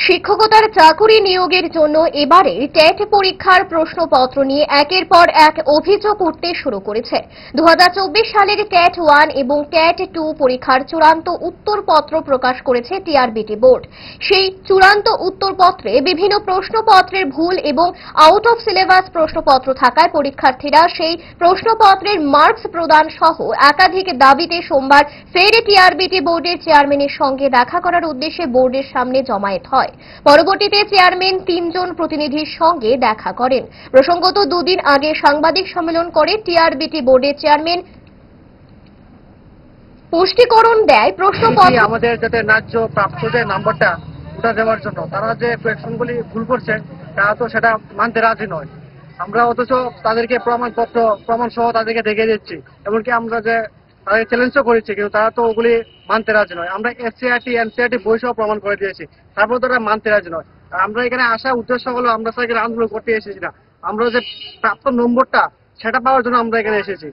শিক্ষকতার চাকুরি নিয়োগের জন্য এবারে টেট পরীক্ষার প্রশ্নপত্র নিয়ে একের পর এক অভিযোগ উঠতে শুরু করেছে। 2024 সালের ক্যাট 1 এবং ক্যাট 2 পরীক্ষার চূড়ান্ত উত্তরপত্র প্রকাশ করেছে টিআরবিটি বোর্ড। সেই চূড়ান্ত উত্তরপত্রে বিভিন্ন প্রশ্নপত্রের ভুল এবং আউট অফ সিলেবাস প্রশ্নপত্র থাকায় পরীক্ষার্থীরা সেই প্রশ্নপত্রের মার্কস প্রদান সহ একাধিক দাবিতে সোমবার ফের টিআরবিটি বোর্ডের চেয়ারম্যানের সঙ্গে দেখা করার উদ্দেশ্যে বোর্ডের সামনে জমায়েত হয়। পরবর্তীতে চেয়ারম্যান 3 জন প্রতিনিধির সঙ্গে দেখা করেন। প্রসঙ্গত দুদিন আগে সাংবাদিক সম্মেলন করে টিআরবিটি বোর্ডের চেয়ারম্যান পুষ্টিকরণ দেয় প্রশ্নপত্র আমাদের যাতে ন্যায্য প্রাপ্ত যে নাম্বারটা ওটা দেওয়ার জন্য তারা যে কোয়েশনগুলি ভুল করছে তারা তো সেটা মানতে রাজি নয়। আমরা অথচ তাদেরকে প্রমাণ সহ তাদেরকে দেখিয়ে দিচ্ছি, এমনকি আমরা যে তাদের চ্যালেঞ্জও করেছি, কিন্তু তারা তো ওগুলি মানতে রাজি নয়। আমরা এসসিআরটি এনসিআরটি বই সহ প্রমাণ করে দিয়েছি, তারপর তারা মানতে রাজি নয়। আমরা এখানে আসার উদ্দেশ্য হলো আমরা এখানে আন্দোলন করতে এসেছি না, আমরা যে প্রাপ্ত নম্বরটা সেটা পাওয়ার জন্য আমরা এখানে এসেছি।